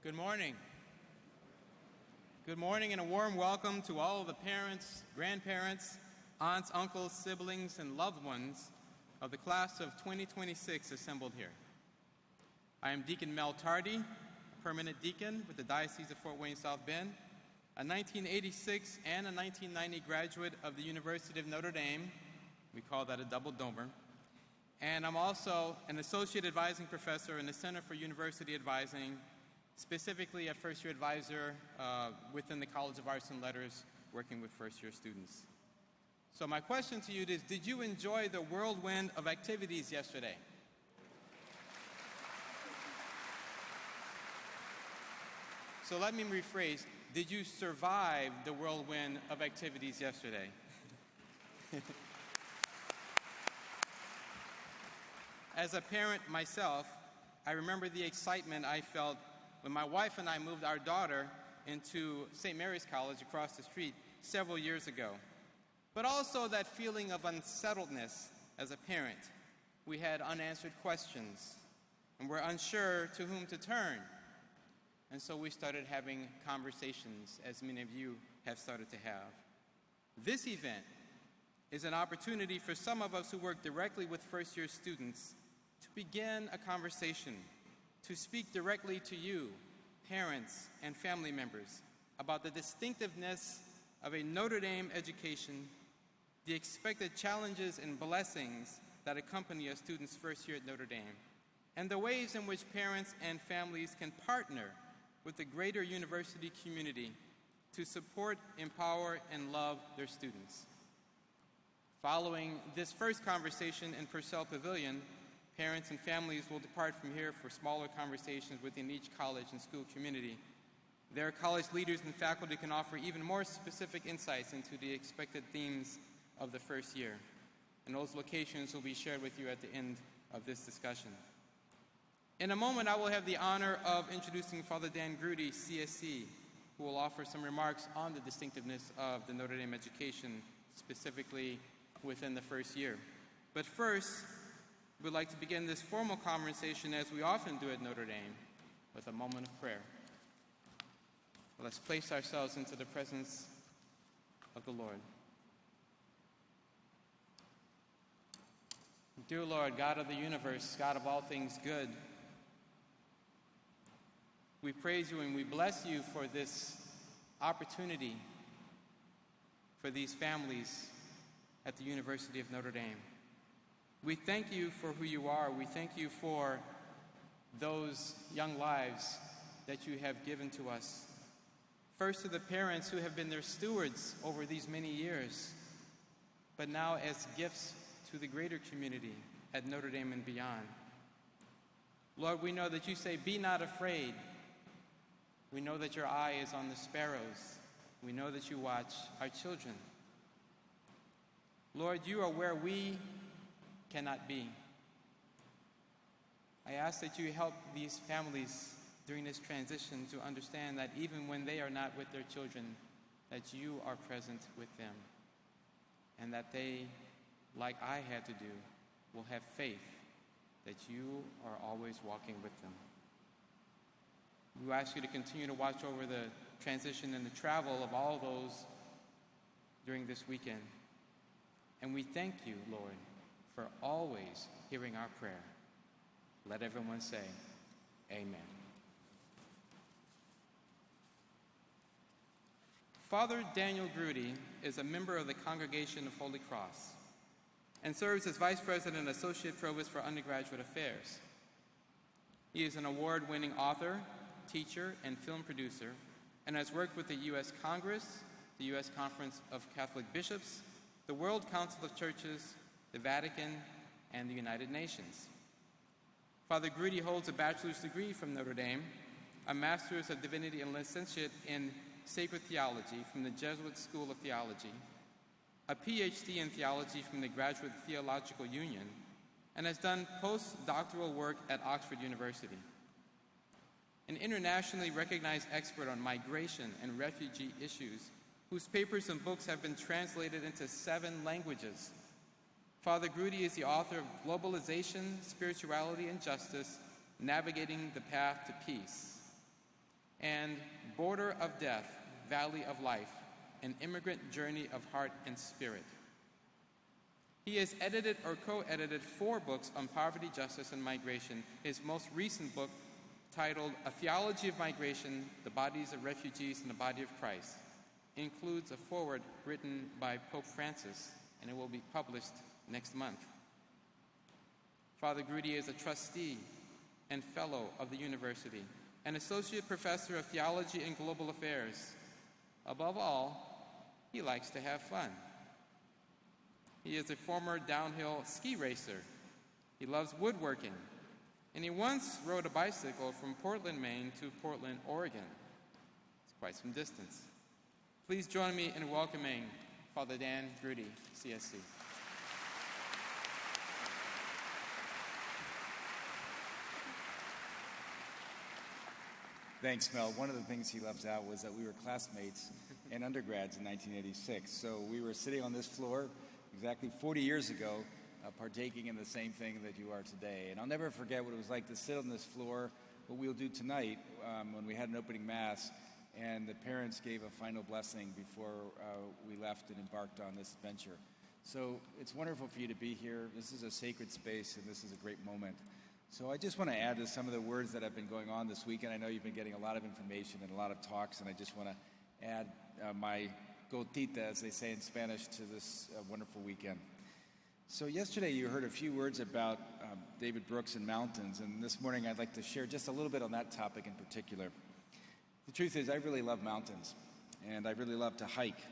Good morning. Good morning and a warm welcome to all of the parents, grandparents, aunts, uncles, siblings, and loved ones of the class of 2026 assembled here. I am Deacon Mel Tardy, permanent deacon with the Diocese of Fort Wayne South Bend, a 1986 and a 1990 graduate of the University of Notre Dame. We call that a double domer. And I'm also an associate advising professor in the Center for University Advising, specifically a first-year advisor within the College of Arts and Letters, working with first-year students. So my question to you is, did you enjoy the whirlwind of activities yesterday? So let me rephrase, did you survive the whirlwind of activities yesterday? As a parent myself, I remember the excitement I felt when my wife and I moved our daughter into St. Mary's College across the street several years ago. But also that feeling of unsettledness as a parent. We had unanswered questions, and we're unsure to whom to turn. And so we started having conversations, as many of you have started to have. This event is an opportunity for some of us who work directly with first-year students to begin a conversation, to speak directly to you, parents and family members, about the distinctiveness of a Notre Dame education, the expected challenges and blessings that accompany a student's first year at Notre Dame, and the ways in which parents and families can partner with the greater university community to support, empower, and love their students. Following this first conversation in Purcell Pavilion, parents and families will depart from here for smaller conversations within each college and school community. Their college leaders and faculty can offer even more specific insights into the expected themes of the first year. And those locations will be shared with you at the end of this discussion. In a moment, I will have the honor of introducing Father Dan Grudy, CSC, who will offer some remarks on the distinctiveness of the Notre Dame education, specifically within the first year. But first, we'd like to begin this formal conversation, as we often do at Notre Dame, with a moment of prayer. Let's place ourselves into the presence of the Lord. Dear Lord, God of the universe, God of all things good, we praise you and we bless you for this opportunity for these families at the University of Notre Dame. We thank you for who you are. We thank you for those young lives that you have given to us. First, to the parents who have been their stewards over these many years, but now as gifts to the greater community at Notre Dame and beyond. Lord, we know that you say, "Be not afraid." We know that your eye is on the sparrows. We know that you watch our children. Lord, you are where we cannot be. I ask that you help these families during this transition to understand that even when they are not with their children, that you are present with them, and that they, like I had to do, will have faith that you are always walking with them. We ask you to continue to watch over the transition and the travel of all those during this weekend. And we thank you, Lord, for always hearing our prayer. Let everyone say, amen. Father Daniel Grudy is a member of the Congregation of Holy Cross and serves as Vice President and Associate Provost for Undergraduate Affairs. He is an award-winning author, teacher, and film producer, and has worked with the U.S. Congress, the U.S. Conference of Catholic Bishops, the World Council of Churches, the Vatican, and the United Nations. Father Grudy holds a bachelor's degree from Notre Dame, a master's of divinity and licentiate in sacred theology from the Jesuit School of Theology, a PhD in theology from the Graduate Theological Union, and has done postdoctoral work at Oxford University. An internationally recognized expert on migration and refugee issues, whose papers and books have been translated into 7 languages. Father Grudy is the author of Globalization, Spirituality, and Justice, Navigating the Path to Peace. and Border of Death, Valley of Life, an immigrant journey of heart and spirit. He has edited or co-edited 4 books on poverty, justice, and migration. His most recent book, titled A Theology of Migration, The Bodies of Refugees and the Body of Christ, includes a foreword written by Pope Francis, and it will be published next month. Father Grudy is a trustee and fellow of the university, an associate professor of theology and global affairs. Above all, he likes to have fun. He is a former downhill ski racer. He loves woodworking, and he once rode a bicycle from Portland, Maine to Portland, Oregon. It's quite some distance. Please join me in welcoming Father Dan Grudy, CSC. Thanks, Mel. One of the things he left out was that we were classmates and undergrads in 1986. So we were sitting on this floor exactly 40 years ago, partaking in the same thing that you are today. And I'll never forget what it was like to sit on this floor, what we'll do tonight when we had an opening mass, and the parents gave a final blessing before we left and embarked on this adventure. So it's wonderful for you to be here. This is a sacred space, and this is a great moment. So I just want to add to some of the words that have been going on this weekend. I know you've been getting a lot of information and a lot of talks, and I just want to add my gotita, as they say in Spanish, to this wonderful weekend. So yesterday you heard a few words about David Brooks and mountains, and this morning I'd like to share just a little bit on that topic in particular. The truth is, I really love mountains, and I really love to hike.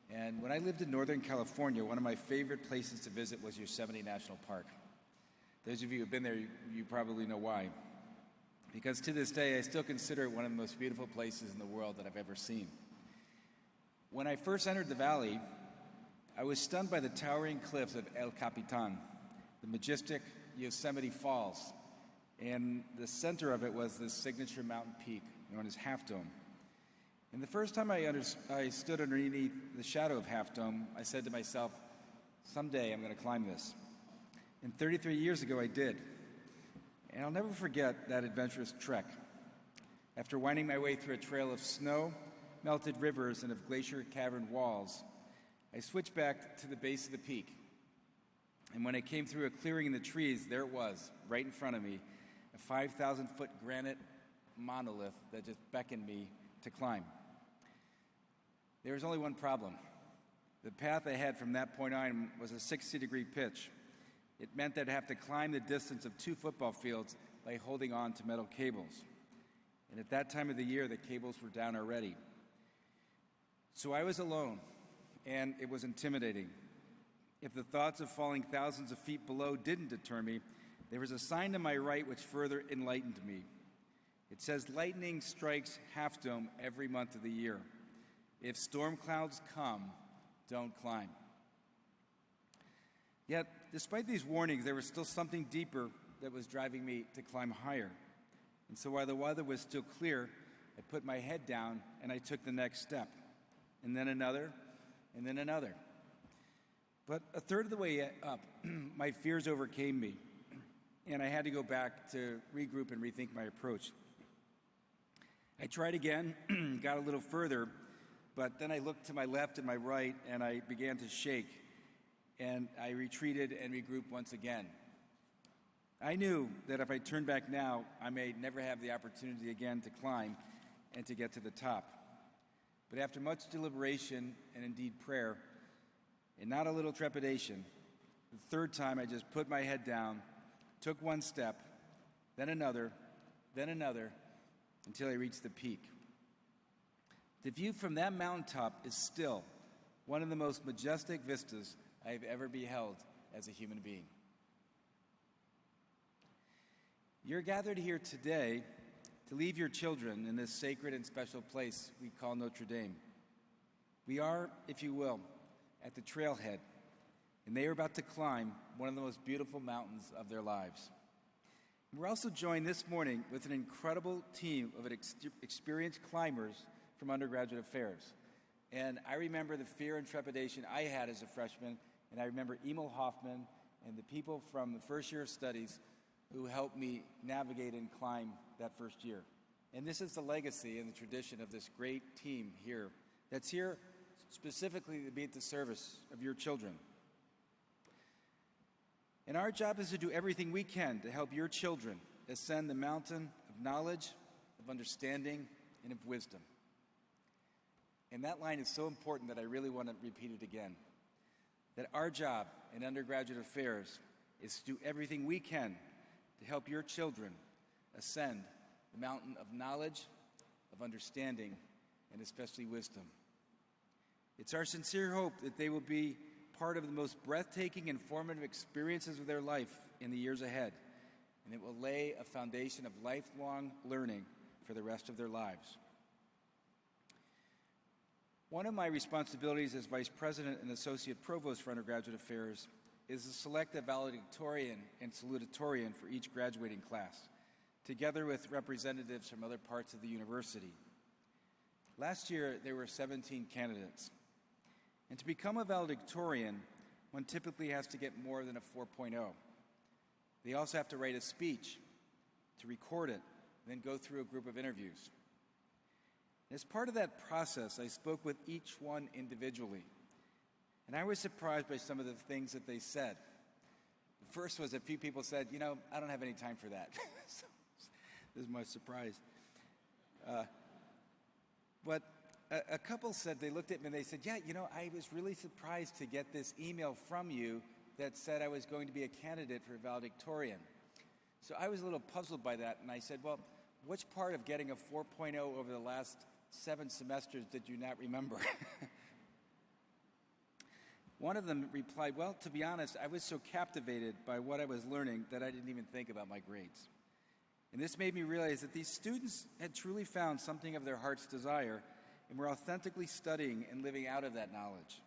And when I lived in Northern California, one of my favorite places to visit was Yosemite National Park. Those of you who have been there, you probably know why. Because to this day, I still consider it one of the most beautiful places in the world that I've ever seen. When I first entered the valley, I was stunned by the towering cliffs of El Capitan, the majestic Yosemite Falls, and the center of it was this signature mountain peak known as Half Dome. And the first time I stood underneath the shadow of Half Dome, I said to myself, someday I'm going to climb this. And 33 years ago, I did. And I'll never forget that adventurous trek. After winding my way through a trail of snow, melted rivers, and of glacier cavern walls, I switched back to the base of the peak. And when I came through a clearing in the trees, there it was, right in front of me, a 5,000-foot granite monolith that just beckoned me to climb. There was only one problem. The path I had from that point on was a 60-degree pitch. It meant that I'd have to climb the distance of 2 football fields by holding on to metal cables. And at that time of the year, the cables were down already. So I was alone, and it was intimidating. If the thoughts of falling thousands of feet below didn't deter me, there was a sign to my right which further enlightened me. It says, lightning strikes Half Dome every month of the year. If storm clouds come, don't climb. Yet, despite these warnings, there was still something deeper that was driving me to climb higher. And so while the weather was still clear, I put my head down and I took the next step. And then another, and then another. But a third of the way up, my fears overcame me, and I had to go back to regroup and rethink my approach. I tried again, got a little further, but then I looked to my left and my right, and I began to shake, and I retreated and regrouped once again. I knew that if I turned back now, I may never have the opportunity again to climb and to get to the top. But after much deliberation and indeed prayer, and not a little trepidation, the third time I just put my head down, took one step, then another, until I reached the peak. The view from that mountaintop is still one of the most majestic vistas I've ever beheld as a human being. You're gathered here today to leave your children in this sacred and special place we call Notre Dame. We are, if you will, at the trailhead, and they are about to climb one of the most beautiful mountains of their lives. We're also joined this morning with an incredible team of experienced climbers from Undergraduate Affairs. And I remember the fear and trepidation I had as a freshman, and I remember Emil Hoffman and the people from the first year of studies who helped me navigate and climb that first year. And this is the legacy and the tradition of this great team here that's here specifically to be at the service of your children. And our job is to do everything we can to help your children ascend the mountain of knowledge, of understanding, and of wisdom. And that line is so important that I really want to repeat it again. That our job in Undergraduate Affairs is to do everything we can to help your children ascend the mountain of knowledge, of understanding, and especially wisdom. It's our sincere hope that they will be part of the most breathtaking and formative experiences of their life in the years ahead, and it will lay a foundation of lifelong learning for the rest of their lives. One of my responsibilities as Vice President and Associate Provost for Undergraduate Affairs is to select a valedictorian and salutatorian for each graduating class, together with representatives from other parts of the university. Last year, there were 17 candidates. And to become a valedictorian, one typically has to get more than a 4.0. They also have to write a speech, to record it, and then go through a group of interviews. As part of that process, I spoke with each one individually, and I was surprised by some of the things that they said. The first was a few people said, I don't have any time for that. So, this is my surprise. But a couple said, they looked at me and they said, I was really surprised to get this email from you that said I was going to be a candidate for valedictorian. So I was a little puzzled by that, and I said, well, which part of getting a 4.0 over the last 7 semesters did you not remember? One of them replied, well, to be honest, I was so captivated by what I was learning that I didn't even think about my grades. And this made me realize that these students had truly found something of their heart's desire and were authentically studying and living out of that knowledge.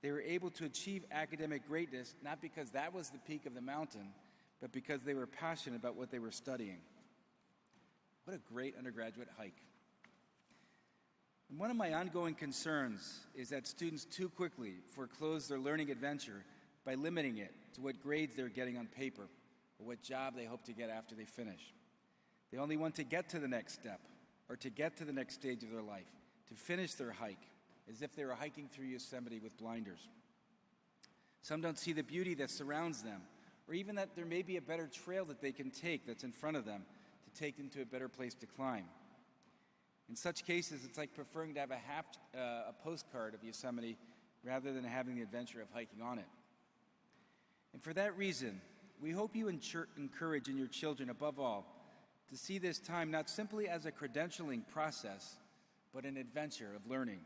They were able to achieve academic greatness not because that was the peak of the mountain, but because they were passionate about what they were studying. What a great undergraduate hike. And one of my ongoing concerns is that students too quickly foreclose their learning adventure by limiting it to what grades they're getting on paper or what job they hope to get after they finish. They only want to get to the next step or to get to the next stage of their life, to finish their hike, as if they were hiking through Yosemite with blinders. Some don't see the beauty that surrounds them, or even that there may be a better trail that they can take that's in front of them to take them to a better place to climb. In such cases, it's like preferring to have a postcard of Yosemite rather than having the adventure of hiking on it. And for that reason, we hope you encourage in your children, above all, to see this time not simply as a credentialing process, but an adventure of learning.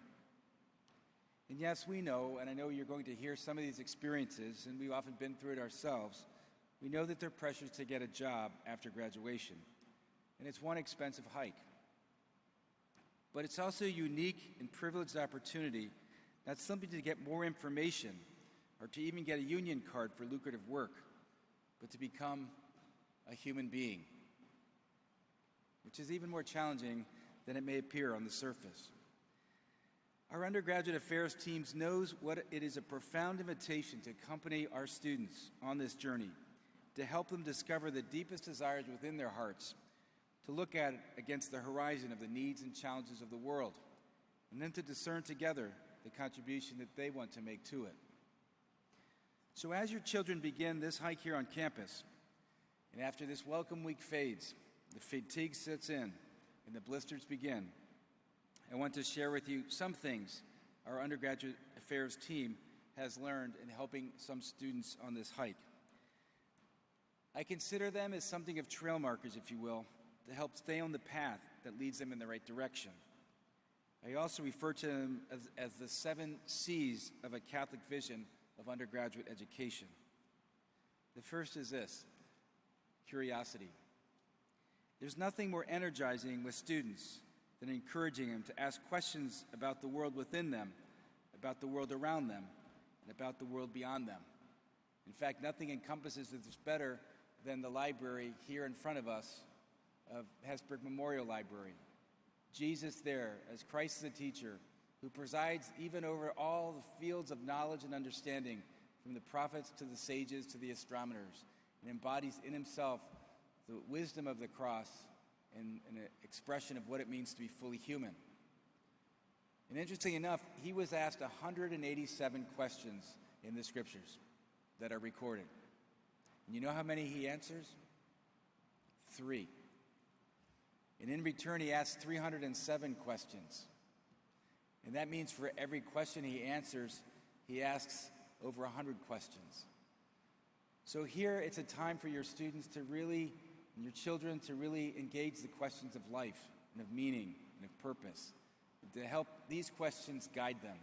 And yes, we know, and I know you're going to hear some of these experiences, and we've often been through it ourselves, we know that there are pressures to get a job after graduation, and it's one expensive hike. But it's also a unique and privileged opportunity, not simply to get more information or to even get a union card for lucrative work, but to become a human being, which is even more challenging than it may appear on the surface. Our undergraduate affairs teams knows what it is a profound invitation to accompany our students on this journey, to help them discover the deepest desires within their hearts, to look at it against the horizon of the needs and challenges of the world, and then to discern together the contribution that they want to make to it. So as your children begin this hike here on campus, and after this welcome week fades, the fatigue sets in, and the blisters begin, I want to share with you some things our undergraduate affairs team has learned in helping some students on this hike. I consider them as something of trail markers, if you will, to help stay on the path that leads them in the right direction. I also refer to them as the 7 C's of a Catholic vision of undergraduate education. The first is this: curiosity. There's nothing more energizing with students than encouraging them to ask questions about the world within them, about the world around them, and about the world beyond them. In fact, nothing encompasses this better than the library here in front of us of Hesburgh Memorial Library. Jesus there, as Christ is a teacher, who presides even over all the fields of knowledge and understanding, from the prophets to the sages to the astronomers, and embodies in himself the wisdom of the cross and an expression of what it means to be fully human. And interestingly enough, he was asked 187 questions in the scriptures that are recorded. And you know how many he answers? 3. And in return, he asks 307 questions. And that means for every question he answers, he asks over 100 questions. So here it's a time for your students to really, and your children to really engage the questions of life and of meaning and of purpose, and to help these questions guide them.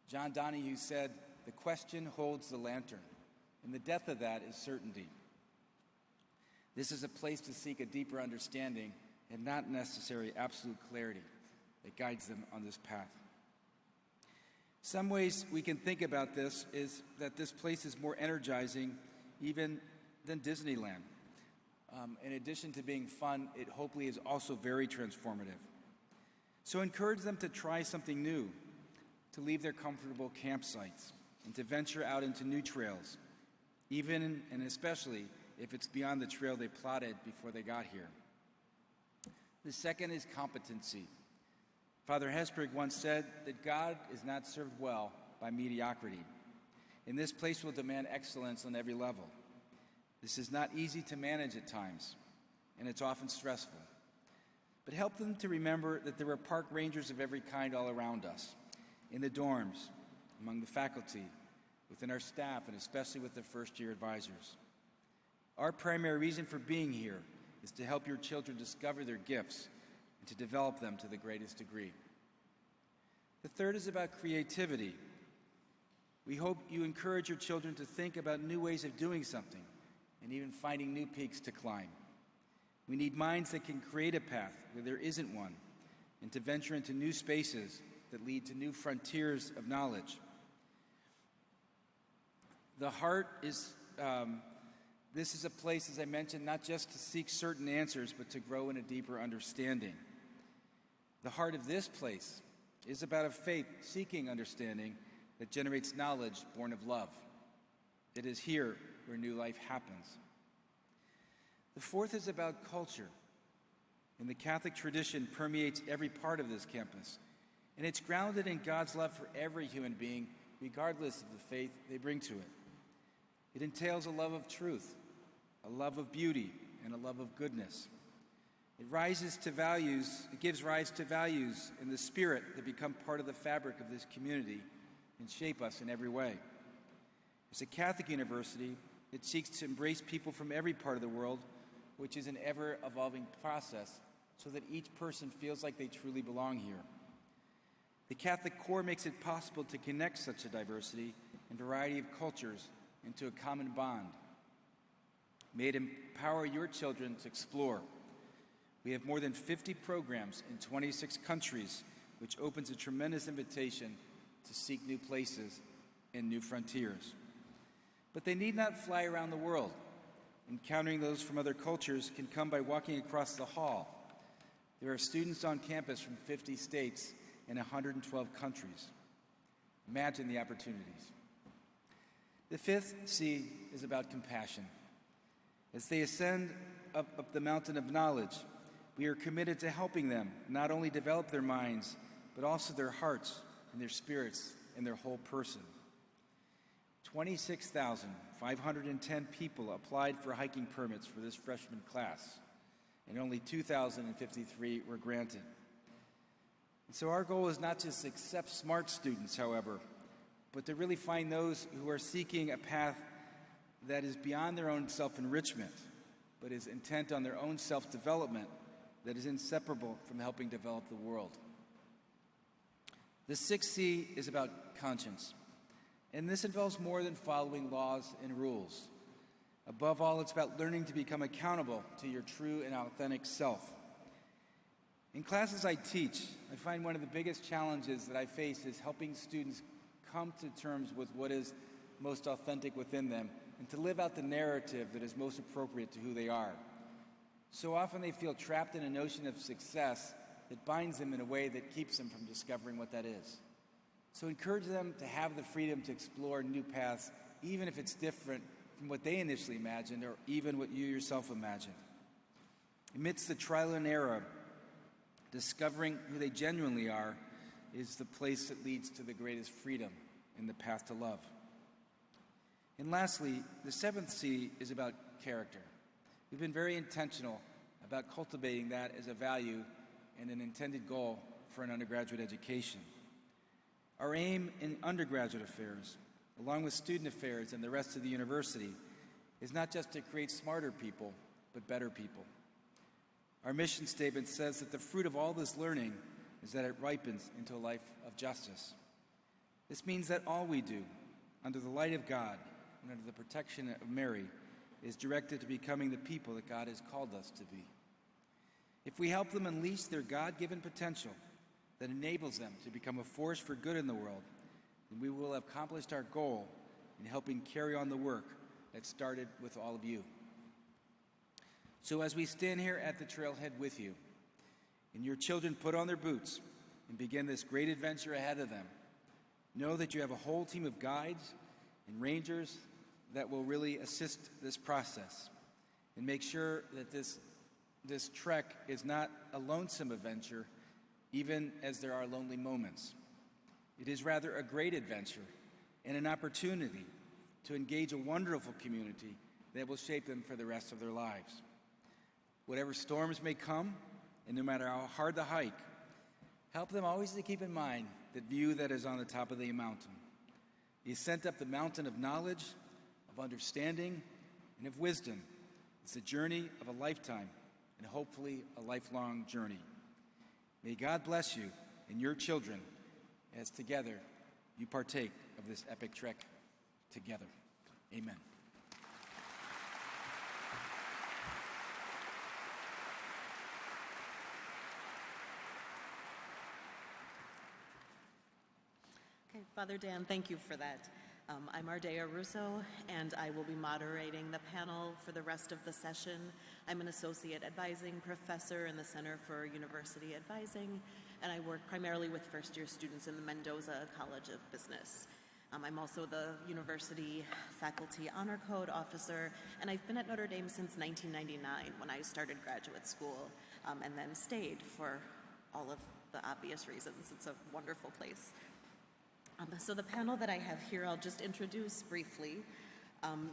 John Donahue said, "The question holds the lantern, and the depth of that is certainty." This is a place to seek a deeper understanding and not necessary absolute clarity that guides them on this path. Some ways we can think about this is that this place is more energizing even than Disneyland. In addition to being fun, it hopefully is also very transformative. So encourage them to try something new, to leave their comfortable campsites, and to venture out into new trails, even and especially if it's beyond the trail they plotted before they got here. The second is competency. Father Hesburgh once said that God is not served well by mediocrity. And this place will demand excellence on every level. This is not easy to manage at times, and it's often stressful. But help them to remember that there are park rangers of every kind all around us, in the dorms, among the faculty, within our staff, and especially with the first-year advisors. Our primary reason for being here is to help your children discover their gifts and to develop them to the greatest degree. The third is about creativity. We hope you encourage your children to think about new ways of doing something and even finding new peaks to climb. We need minds that can create a path where there isn't one and to venture into new spaces that lead to new frontiers of knowledge. The heart is, this is a place, as I mentioned, not just to seek certain answers, but to grow in a deeper understanding. The heart of this place is about a faith seeking understanding that generates knowledge born of love. It is here where new life happens. The fourth is about culture. And the Catholic tradition permeates every part of this campus. And it's grounded in God's love for every human being, regardless of the faith they bring to it. It entails a love of truth, a love of beauty, and a love of goodness. It gives rise to values in the spirit that become part of the fabric of this community and shape us in every way. As a Catholic university, it seeks to embrace people from every part of the world, which is an ever-evolving process, so that each person feels like they truly belong here. The Catholic core makes it possible to connect such a diversity and variety of cultures into a common bond. May it empower your children to explore. We have more than 50 programs in 26 countries, which opens a tremendous invitation to seek new places and new frontiers. But they need not fly around the world. Encountering those from other cultures can come by walking across the hall. There are students on campus from 50 states and 112 countries. Imagine the opportunities. The fifth C is about compassion. As they ascend up the mountain of knowledge, we are committed to helping them not only develop their minds, but also their hearts and their spirits and their whole person. 26,510 people applied for hiking permits for this freshman class, and only 2,053 were granted. And so our goal is not just to accept smart students, however, but to really find those who are seeking a path that is beyond their own self-enrichment, but is intent on their own self-development that is inseparable from helping develop the world. The sixth C is about conscience. And this involves more than following laws and rules. Above all, it's about learning to become accountable to your true and authentic self. In classes I teach, I find one of the biggest challenges that I face is helping students come to terms with what is most authentic within them and to live out the narrative that is most appropriate to who they are. So often they feel trapped in a notion of success that binds them in a way that keeps them from discovering what that is. So encourage them to have the freedom to explore new paths, even if it's different from what they initially imagined or even what you yourself imagined. Amidst the trial and error, discovering who they genuinely are is the place that leads to the greatest freedom in the path to love. And lastly, the seventh C is about character. We've been very intentional about cultivating that as a value and an intended goal for an undergraduate education. Our aim in undergraduate affairs, along with student affairs and the rest of the university, is not just to create smarter people, but better people. Our mission statement says that the fruit of all this learning is that it ripens into a life of justice. This means that all we do, under the light of God and under the protection of Mary, is directed to becoming the people that God has called us to be. If we help them unleash their God-given potential that enables them to become a force for good in the world, then we will have accomplished our goal in helping carry on the work that started with all of you. So as we stand here at the trailhead with you, and your children put on their boots and begin this great adventure ahead of them, know that you have a whole team of guides and rangers that will really assist this process and make sure that this trek is not a lonesome adventure, even as there are lonely moments. It is rather a great adventure and an opportunity to engage a wonderful community that will shape them for the rest of their lives. Whatever storms may come, and no matter how hard the hike, help them always to keep in mind the view that is on the top of the mountain. The ascent up the mountain of knowledge, of understanding, and of wisdom. It's the journey of a lifetime, and hopefully a lifelong journey. May God bless you and your children as together you partake of this epic trek together. Amen. Okay, Father Dan, thank you for that. I'm Ardea Russo, and I will be moderating the panel for the rest of the session. I'm an associate advising professor in the Center for University Advising, and I work primarily with first-year students in the Mendoza College of Business. I'm also the University Faculty Honor Code Officer, and I've been at Notre Dame since 1999 when I started graduate school, and then stayed for all of the obvious reasons. It's a wonderful place. So the panel that I have here, I'll just introduce briefly.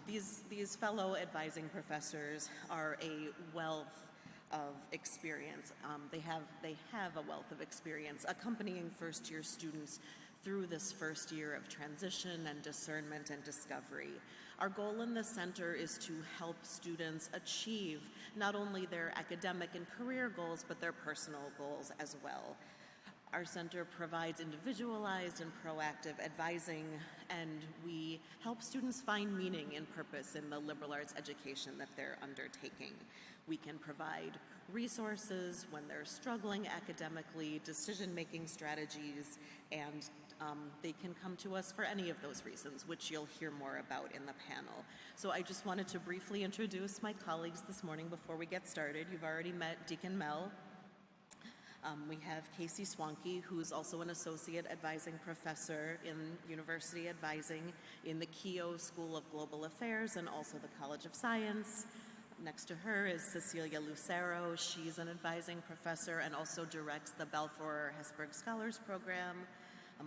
These fellow advising professors are a wealth of experience. They have a wealth of experience accompanying first-year students through this first year of transition and discernment and discovery. Our goal in the center is to help students achieve not only their academic and career goals, but their personal goals as well. Our center provides individualized and proactive advising, and we help students find meaning and purpose in the liberal arts education that they're undertaking. We can provide resources when they're struggling academically, decision-making strategies, and they can come to us for any of those reasons, which you'll hear more about in the panel. So I just wanted to briefly introduce my colleagues this morning before we get started. You've already met Deacon Mel. We have Casey Swanke, who's also an associate advising professor in university advising in the Keough School of Global Affairs and also the College of Science. Next to her is Cecilia Lucero. She's an advising professor and also directs the Balfour Hesburgh Scholars Program.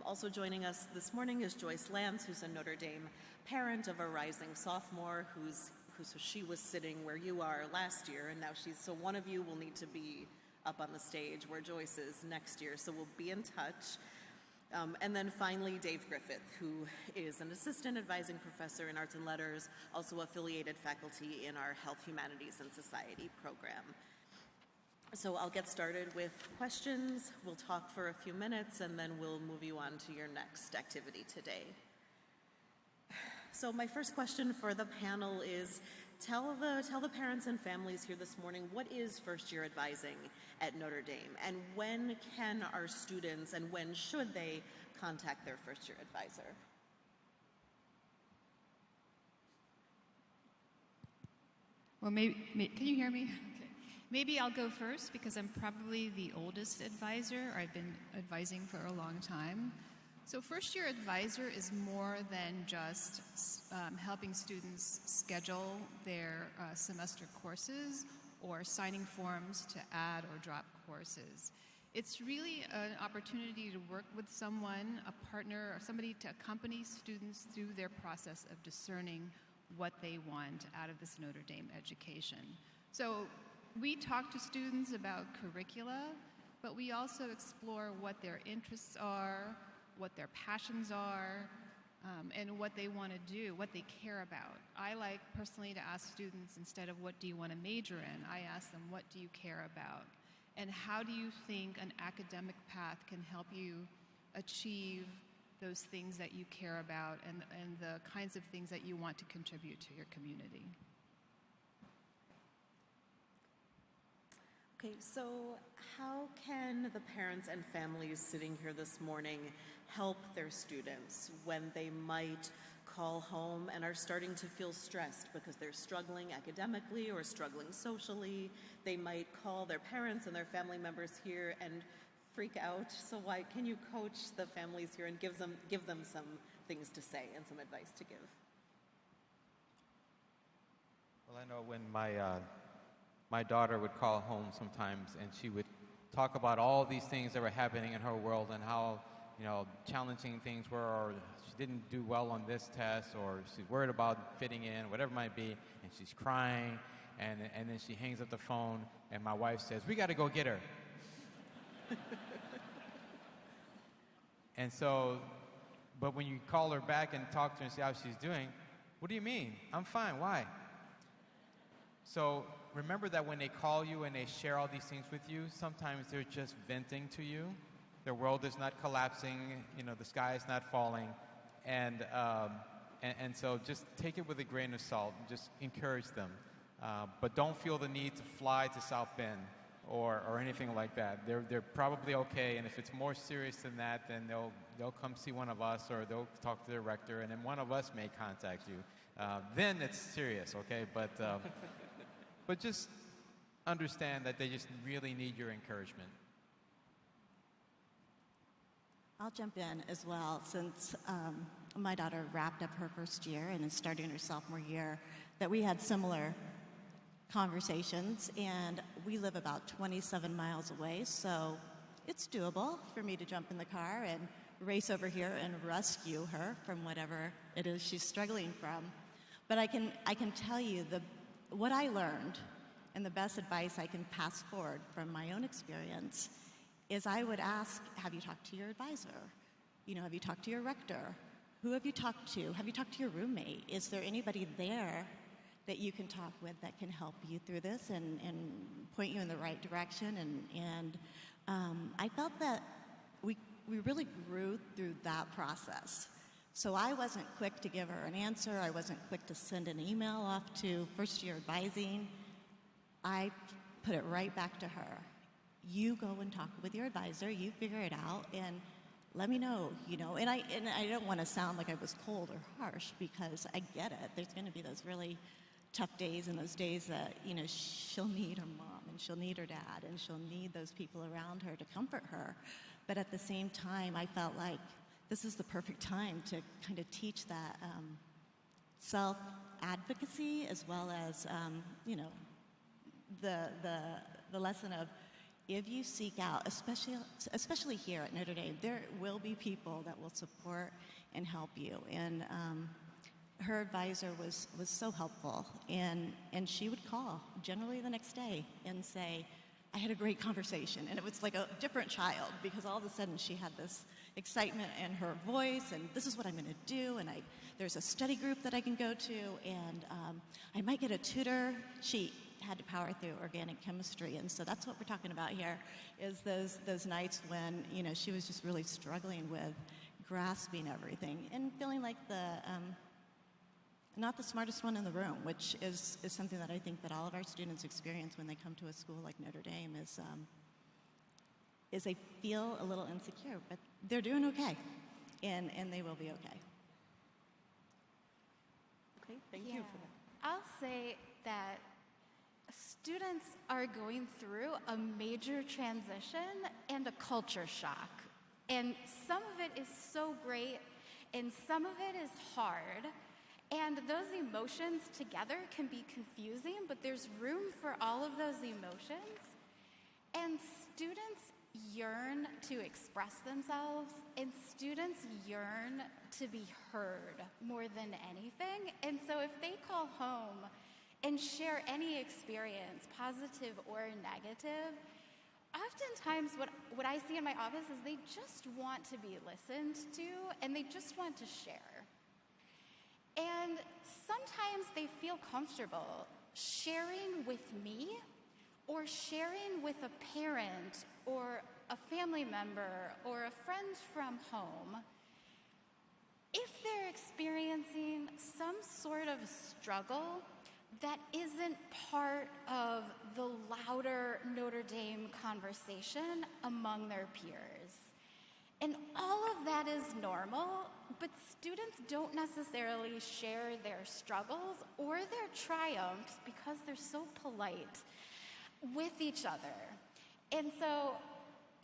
Also joining us this morning is Joyce Lance, who's a Notre Dame parent of a rising sophomore she was sitting where you are last year, and now so one of you will need to be up on the stage where Joyce is next year, so we'll be in touch. And then finally, Dave Griffith, who is an assistant advising professor in arts and letters, also affiliated faculty in our Health, Humanities, and Society program. So I'll get started with questions. We'll talk for a few minutes, and then we'll move you on to your next activity today. So my first question for the panel is, tell the parents and families here this morning, what is first-year advising at Notre Dame, and when can our students and when should they contact their first-year advisor? Well, can you hear me? Okay. Maybe I'll go first because I'm probably the oldest advisor. I've been advising for a long time. So first-year advisor is more than just helping students schedule their semester courses or signing forms to add or drop courses. It's really an opportunity to work with someone, a partner, or somebody to accompany students through their process of discerning what they want out of this Notre Dame education. So we talk to students about curricula, but we also explore what their interests are, what their passions are, and what they want to do, what they care about. I like personally to ask students, instead of what do you want to major in, I ask them, what do you care about? And how do you think an academic path can help you achieve those things that you care about and the kinds of things that you want to contribute to your community? Okay, so how can the parents and families sitting here this morning help their students when they might call home and are starting to feel stressed because they're struggling academically or struggling socially? They might call their parents and their family members here and freak out. So why can you coach the families here and give them some things to say and some advice to give? Well, I know when my daughter would call home sometimes, and she would talk about all these things that were happening in her world and how, challenging things were, or she didn't do well on this test, or she's worried about fitting in, whatever it might be, and she's crying, and then she hangs up the phone, and my wife says, "We got to go get her." And so, but when you call her back and talk to her and see how she's doing, "What do you mean? I'm fine. Why?" So remember that when they call you and they share all these things with you, sometimes they're just venting to you. Their world is not collapsing, the sky is not falling. And so just take it with a grain of salt and just encourage them. But don't feel the need to fly to South Bend or anything like that. They're probably okay, and if it's more serious than that, then they'll come see one of us, or they'll talk to their rector, and then one of us may contact you. Then it's serious, okay? But just understand that they just really need your encouragement. I'll jump in as well, since my daughter wrapped up her first year and is starting her sophomore year, that we had similar conversations, and we live about 27 miles away, so it's doable for me to jump in the car and race over here and rescue her from whatever it is she's struggling from. But I can tell you what I learned, and the best advice I can pass forward from my own experience, is I would ask, have you talked to your advisor? Have you talked to your rector? Who have you talked to? Have you talked to your roommate? Is there anybody there that you can talk with that can help you through this and point you in the right direction? And I felt that we really grew through that process. So I wasn't quick to give her an answer. I wasn't quick to send an email off to first year advising. I put it right back to her. You go and talk with your advisor, you figure it out, and let me know, and I don't want to sound like I was cold or harsh, because I get it. There's going to be those really tough days, and those days that, she'll need her mom, and she'll need her dad, and she'll need those people around her to comfort her. But at the same time, I felt like this is the perfect time to kind of teach that self-advocacy, as well as, the lesson of, if you seek out, especially here at Notre Dame, there will be people that will support and help you. And her advisor was so helpful, and she would call generally the next day and say, I had a great conversation. And it was like a different child, because all of a sudden she had this excitement in her voice, and this is what I'm going to do, and there's a study group that I can go to, and I might get a tutor. She had to power through organic chemistry, and so that's what we're talking about here, is those nights when she was just really struggling with grasping everything and feeling like not the smartest one in the room, which is something that I think that all of our students experience when they come to a school like Notre Dame, is they feel a little insecure, but they're doing okay, and they will be okay. Okay, thank you for that. I'll say that students are going through a major transition and a culture shock. And some of it is so great, and some of it is hard. And those emotions together can be confusing, but there's room for all of those emotions. And students yearn to express themselves, and students yearn to be heard more than anything. And so if they call home and share any experience, positive or negative, oftentimes what I see in my office is they just want to be listened to, and they just want to share. And sometimes they feel comfortable sharing with me or sharing with a parent or a family member or a friend from home if they're experiencing some sort of struggle that isn't part of the louder Notre Dame conversation among their peers. And all of that is normal, but students don't necessarily share their struggles or their triumphs because they're so polite with each other. And so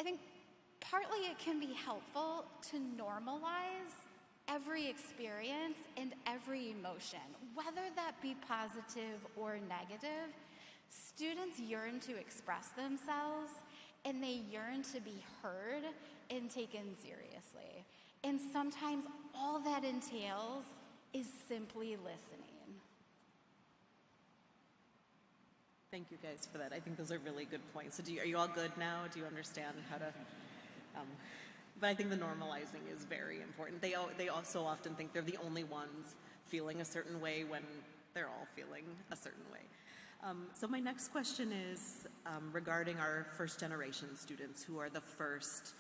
I think partly it can be helpful to normalize every experience and every emotion, whether that be positive or negative. Students yearn to express themselves, and they yearn to be heard and taken seriously. And sometimes all that entails is simply listening. Thank you guys for that. I think those are really good points. So are you all good now? Do you understand how to... but I think the normalizing is very important. They also often think they're the only ones feeling a certain way when they're all feeling a certain way. So my next question is regarding our first generation students who are the first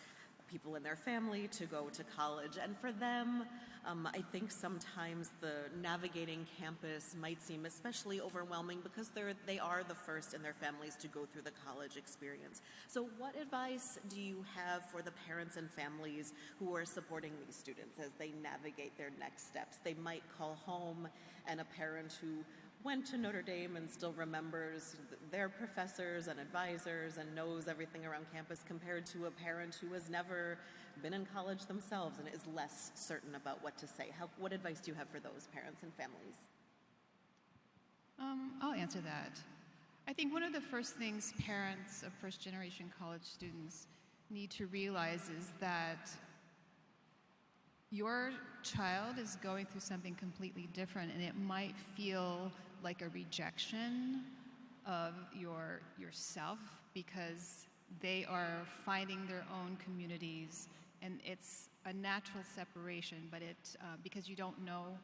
people in their family to go to college. And for them, I think sometimes the navigating campus might seem especially overwhelming because they are the first in their families to go through the college experience. So what advice do you have for the parents and families who are supporting these students as they navigate their next steps? They might call home, and a parent who went to Notre Dame and still remembers their professors and advisors and knows everything around campus compared to a parent who has never been in college themselves and is less certain about what to say. What advice do you have for those parents and families? I'll answer that. I think one of the first things parents of first-generation college students need to realize is that your child is going through something completely different, and it might feel like a rejection of yourself because they are finding their own communities, and it's a natural separation, but because you don't know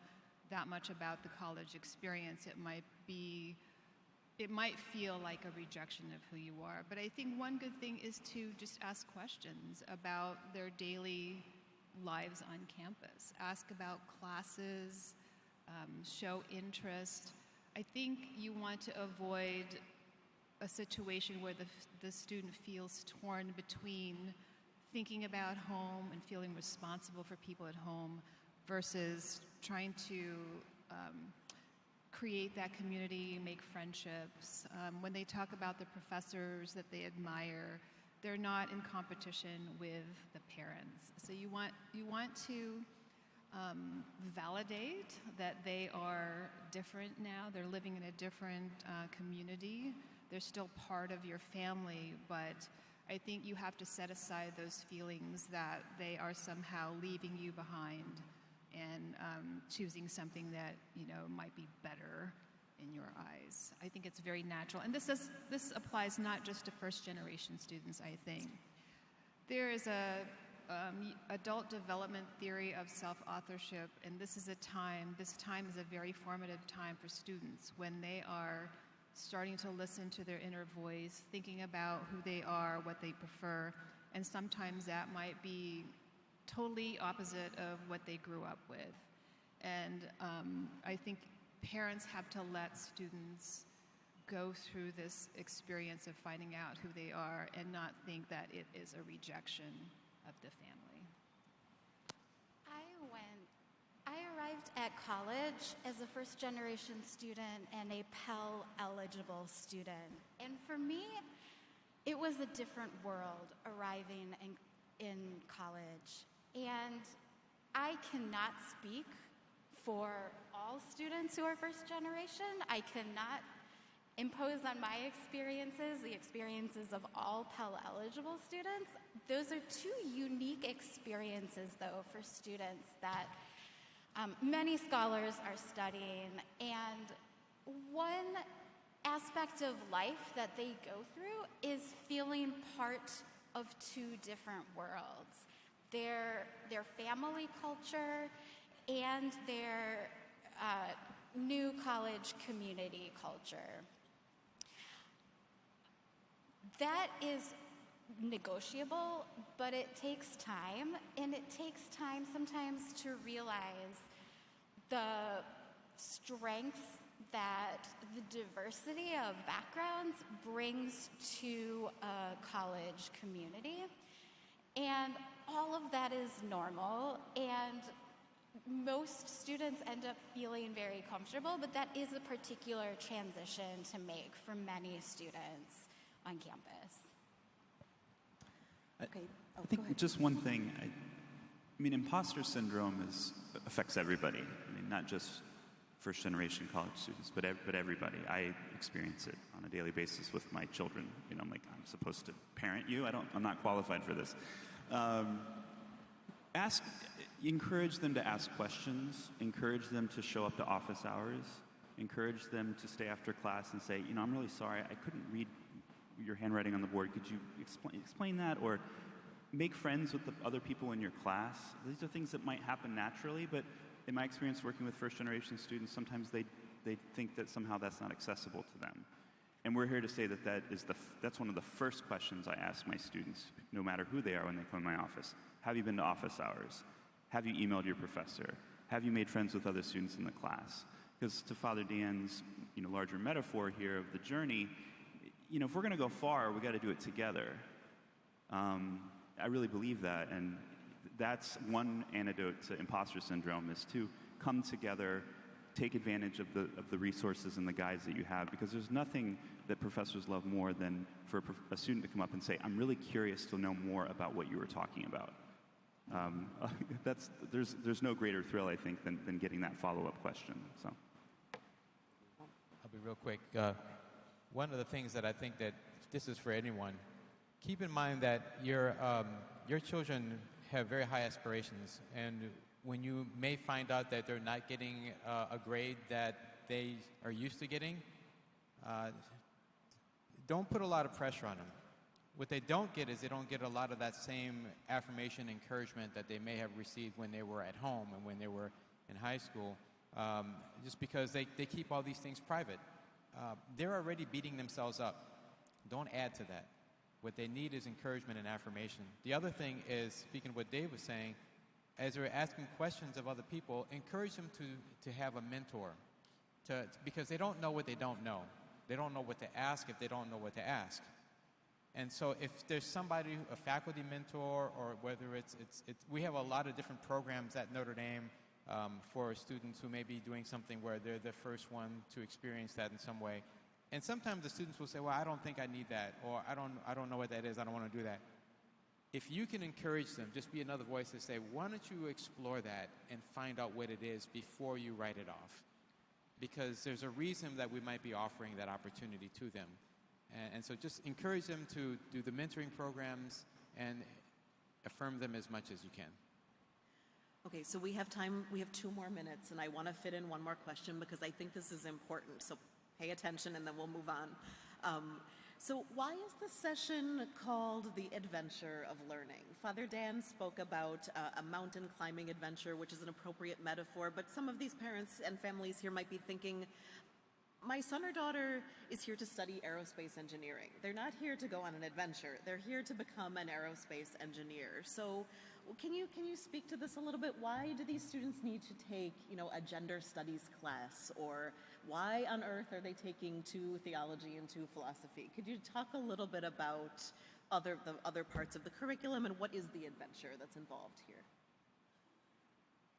that much about the college experience, it might feel like a rejection of who you are. But I think one good thing is to just ask questions about their daily lives on campus. Ask about classes, show interest. I think you want to avoid a situation where the student feels torn between thinking about home and feeling responsible for people at home versus trying to create that community, make friendships. When they talk about the professors that they admire, they're not in competition with the parents. So you want to validate that they are different now. They're living in a different community. They're still part of your family, but I think you have to set aside those feelings that they are somehow leaving you behind and choosing something that might be better in your eyes. I think it's very natural. And this applies not just to first-generation students, I think. There is a adult development theory of self-authorship, and this time is a very formative time for students when they are starting to listen to their inner voice, thinking about who they are, what they prefer, and sometimes that might be totally opposite of what they grew up with. And I think parents have to let students go through this experience of finding out who they are and not think that it is a rejection of the family. I arrived at college as a first-generation student and a Pell eligible student. And for me, it was a different world arriving in college. And I cannot speak for all students who are first generation. I cannot impose on my experiences the experiences of all Pell eligible students. Those are two unique experiences, though, for students that many scholars are studying. And one aspect of life that they go through is feeling part of two different worlds. Their family culture and their new college community culture. That is negotiable, but it takes time, and it takes time sometimes to realize the strengths that the diversity of backgrounds brings to a college community. And all of that is normal, and most students end up feeling very comfortable, but that is a particular transition to make for many students on campus. Okay. I think just one thing. I mean, imposter syndrome affects everybody. I mean, not just first-generation college students, but everybody. I experience it on a daily basis with my children. You know, I'm like, I'm supposed to parent you. I'm not qualified for this. Encourage them to ask questions. Encourage them to show up to office hours. Encourage them to stay after class and say, you know, I'm really sorry, I couldn't read your handwriting on the board. Could you explain that? Or make friends with the other people in your class. These are things that might happen naturally, but in my experience working with first-generation students, sometimes they think that somehow that's not accessible to them. And we're here to say that that's one of the first questions I ask my students, no matter who they are, when they come in my office. Have you been to office hours? Have you emailed your professor? Have you made friends with other students in the class? Because to Father Dan's larger metaphor here of the journey, if we're going to go far, we got to do it together. I really believe that, and that's one antidote to imposter syndrome, is to come together, take advantage of the resources and the guides that you have, because there's nothing that professors love more than for a student to come up and say, I'm really curious to know more about what you were talking about. There's no greater thrill, I think, than getting that follow-up question. So, I'll be real quick. One of the things that I think that this is for anyone, keep in mind that your children have very high aspirations, and when you may find out that they're not getting a grade that they are used to getting, don't put a lot of pressure on them. What they don't get is they don't get a lot of that same affirmation, encouragement that they may have received when they were at home and when they were in high school, just because they keep all these things private. They're already beating themselves up. Don't add to that. What they need is encouragement and affirmation. The other thing is, speaking of what Dave was saying, as they're asking questions of other people, encourage them to have a mentor, because they don't know what they don't know. They don't know what to ask if they don't know what to ask. And so if there's somebody, a faculty mentor, or whether it's we have a lot of different programs at Notre Dame for students who may be doing something where they're the first one to experience that in some way. And sometimes the students will say, well, I don't think I need that, or I don't know what that is, I don't want to do that. If you can encourage them, just be another voice to say, why don't you explore that and find out what it is before you write it off? Because there's a reason that we might be offering that opportunity to them. And so just encourage them to do the mentoring programs and affirm them as much as you can. Okay, so we have time. We have 2 more minutes, and I want to fit in one more question because I think this is important. So pay attention, and then we'll move on. So why is the session called The Adventure of Learning? Father Dan spoke about a mountain climbing adventure, which is an appropriate metaphor, but some of these parents and families here might be thinking, my son or daughter is here to study aerospace engineering. They're not here to go on an adventure. They're here to become an aerospace engineer. So can you speak to this a little bit? Why do these students need to take, a gender studies class? Or why on earth are they taking 2 theology and 2 philosophy? Could you talk a little bit about the other parts of the curriculum and what is the adventure that's involved here?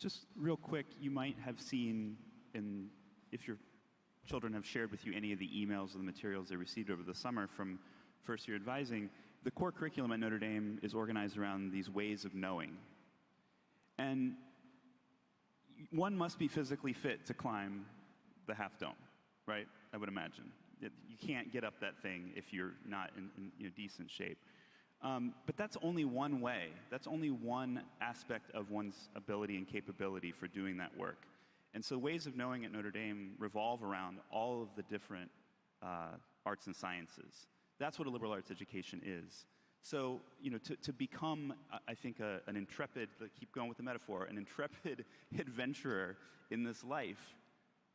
just real quick, you might have seen, if your children have shared with you any of the emails or the materials they received over the summer from first-year advising, the core curriculum at Notre Dame is organized around these ways of knowing. And one must be physically fit to climb the Half Dome, right? I would imagine. You can't get up that thing if you're not in decent shape. But that's only one way. That's only one aspect of one's ability and capability for doing that work. And so ways of knowing at Notre Dame revolve around all of the different arts and sciences. That's what a liberal arts education is. So, to become, I think, an intrepid, keep going with the metaphor, an intrepid adventurer in this life,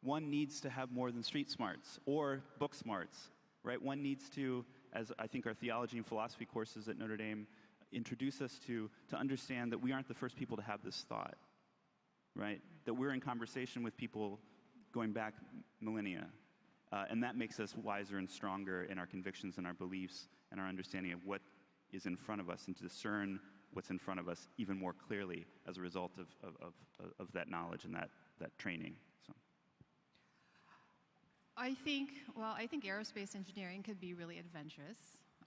one needs to have more than street smarts or book smarts, right? One needs to, as I think our theology and philosophy courses at Notre Dame introduce us to understand that we aren't the first people to have this thought, right? That we're in conversation with people going back millennia. And that makes us wiser and stronger in our convictions and our beliefs and our understanding of what is in front of us, and to discern what's in front of us even more clearly as a result of that knowledge and that training. So. I think aerospace engineering could be really adventurous.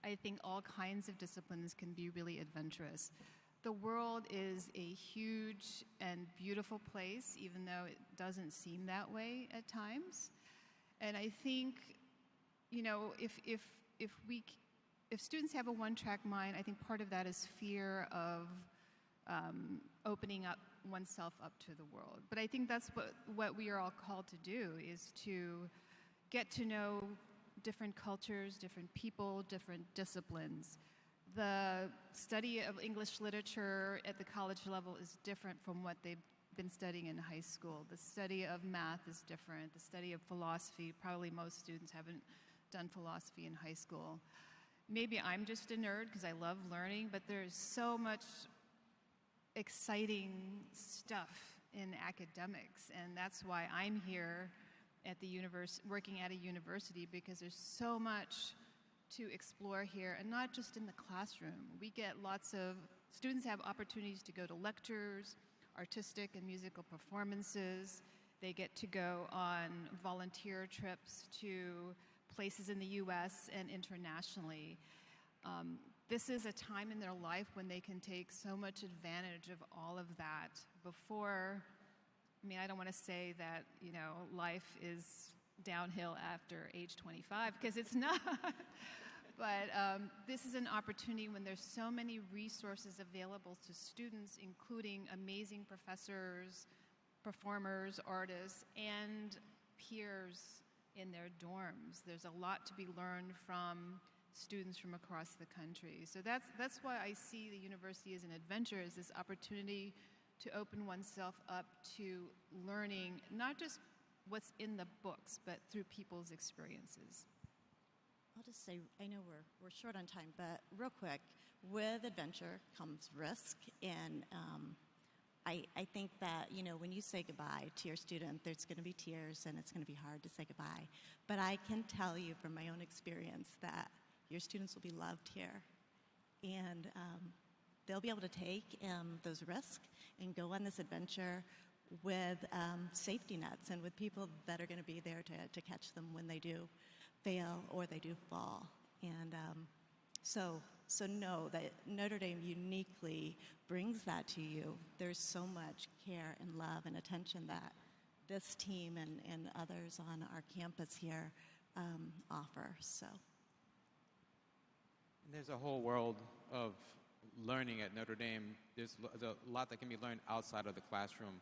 I think all kinds of disciplines can be really adventurous. The world is a huge and beautiful place, even though it doesn't seem that way at times. And I think, if students have a one-track mind, I think part of that is fear of opening up oneself up to the world. But I think that's what we are all called to do, is to get to know different cultures, different people, different disciplines. The study of English literature at the college level is different from what they've been studying in high school. The study of math is different. The study of philosophy, probably most students haven't done philosophy in high school. Maybe I'm just a nerd because I love learning, but there's so much exciting stuff in academics, and that's why I'm here at the working at a university, because there's so much to explore here, and not just in the classroom. We get students have opportunities to go to lectures, artistic and musical performances. They get to go on volunteer trips to places in the U.S. and internationally. This is a time in their life when they can take so much advantage of all of that before. I don't want to say that, life is downhill after age 25, because it's not. But this is an opportunity when there's so many resources available to students, including amazing professors, performers, artists, and peers in their dorms. There's a lot to be learned from students from across the country. So that's why I see the university as an adventure, as this opportunity to open oneself up to learning, not just what's in the books, but through people's experiences. I'll just say, I know we're short on time, but real quick, with adventure comes risk, and I think that, when you say goodbye to your student, there's going to be tears, and it's going to be hard to say goodbye. But I can tell you from my own experience that your students will be loved here, and they'll be able to take those risks and go on this adventure with safety nets and with people that are going to be there to catch them when they do fail or they do fall. And so know that Notre Dame uniquely brings that to you. There's so much care and love and attention that this team and others on our campus here offer. So. And there's a whole world of learning at Notre Dame. There's a lot that can be learned outside of the classroom.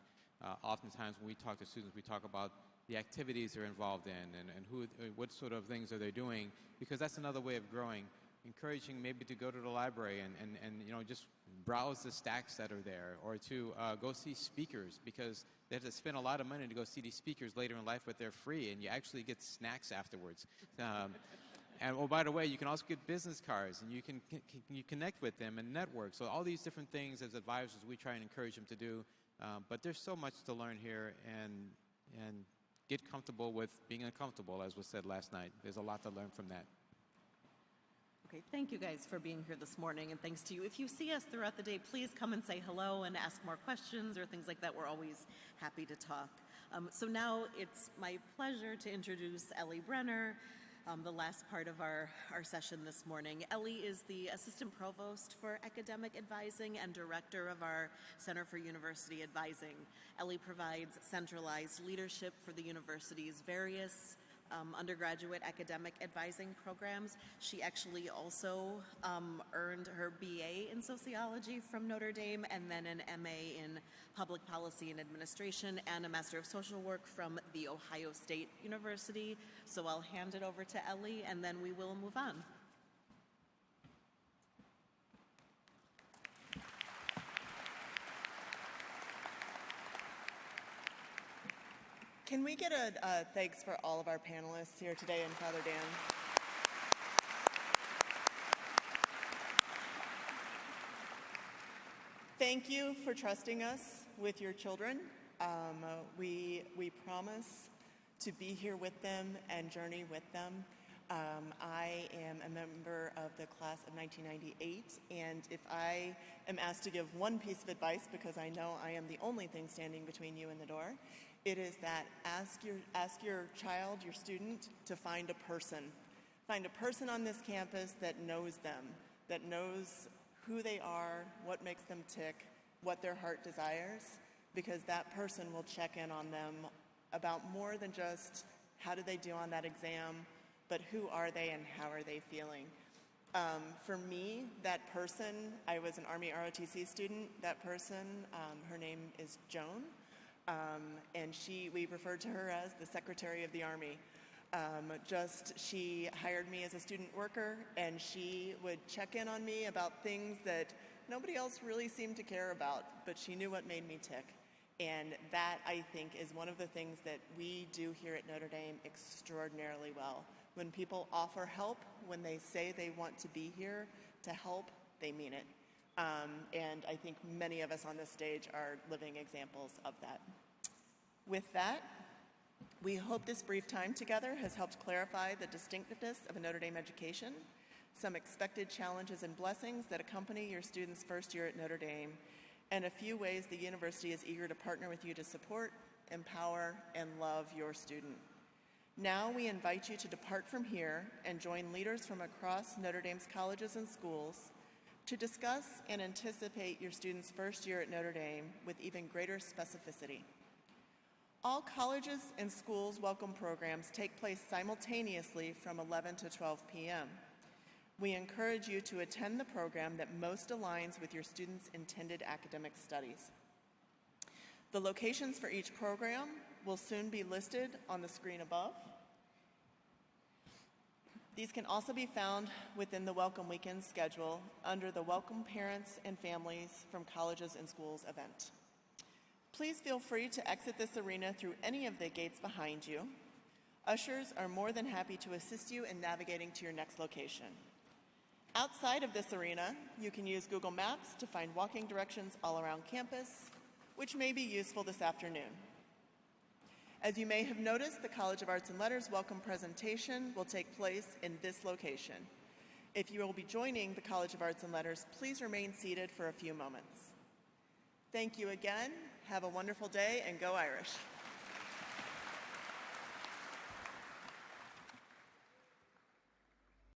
Oftentimes when we talk to students, we talk about the activities they're involved in and what sort of things are they doing, because that's another way of growing. Encouraging maybe to go to the library and just browse the stacks that are there, or to go see speakers, because they have to spend a lot of money to go see these speakers later in life, but they're free and you actually get snacks afterwards. And oh, by the way, you can also get business cards, and you connect with them and network. So all these different things as advisors we try and encourage them to do. But there's so much to learn here, and get comfortable with being uncomfortable, as was said last night. There's a lot to learn from that. Okay, thank you guys for being here this morning, and thanks to you. If you see us throughout the day, please come and say hello and ask more questions or things like that. We're always happy to talk. So now it's my pleasure to introduce Ellie Brenner, the last part of our session this morning. Ellie is the Assistant Provost for Academic Advising and Director of our Center for University Advising. Ellie provides centralized leadership for the university's various undergraduate academic advising programs. She actually also earned her BA in sociology from Notre Dame and then an MA in public policy and administration and a Master of Social Work from The Ohio State University. So I'll hand it over to Ellie and then we will move on. Can we get a thanks for all of our panelists here today and Father Dan? Thank you for trusting us with your children. We promise to be here with them and journey with them. I am a member of the class of 1998, and if I am asked to give one piece of advice, because I know I am the only thing standing between you and the door, it is that ask your child, your student, to find a person. Find a person on this campus that knows them, that knows who they are, what makes them tick, what their heart desires, because that person will check in on them about more than just how do they do on that exam, but who are they and how are they feeling. For me, that person, I was an Army ROTC student, that person, her name is Joan, and we referred to her as the Secretary of the Army. She hired me as a student worker, and she would check in on me about things that nobody else really seemed to care about, but she knew what made me tick. And that, I think, is one of the things that we do here at Notre Dame extraordinarily well. When people offer help, when they say they want to be here to help, they mean it. And I think many of us on this stage are living examples of that. With that, we hope this brief time together has helped clarify the distinctiveness of a Notre Dame education, some expected challenges and blessings that accompany your students' first year at Notre Dame, and a few ways the university is eager to partner with you to support, empower, and love your student. Now we invite you to depart from here and join leaders from across Notre Dame's colleges and schools to discuss and anticipate your students' first year at Notre Dame with even greater specificity. All colleges and schools welcome programs take place simultaneously from 11 to 12 p.m. We encourage you to attend the program that most aligns with your students' intended academic studies. The locations for each program will soon be listed on the screen above. These can also be found within the Welcome Weekend schedule under the Welcome Parents and Families from Colleges and Schools event. Please feel free to exit this arena through any of the gates behind you. Ushers are more than happy to assist you in navigating to your next location. Outside of this arena, you can use Google Maps to find walking directions all around campus, which may be useful this afternoon. As you may have noticed, the College of Arts and Letters welcome presentation will take place in this location. If you will be joining the College of Arts and Letters, please remain seated for a few moments. Thank you again. Have a wonderful day and go Irish.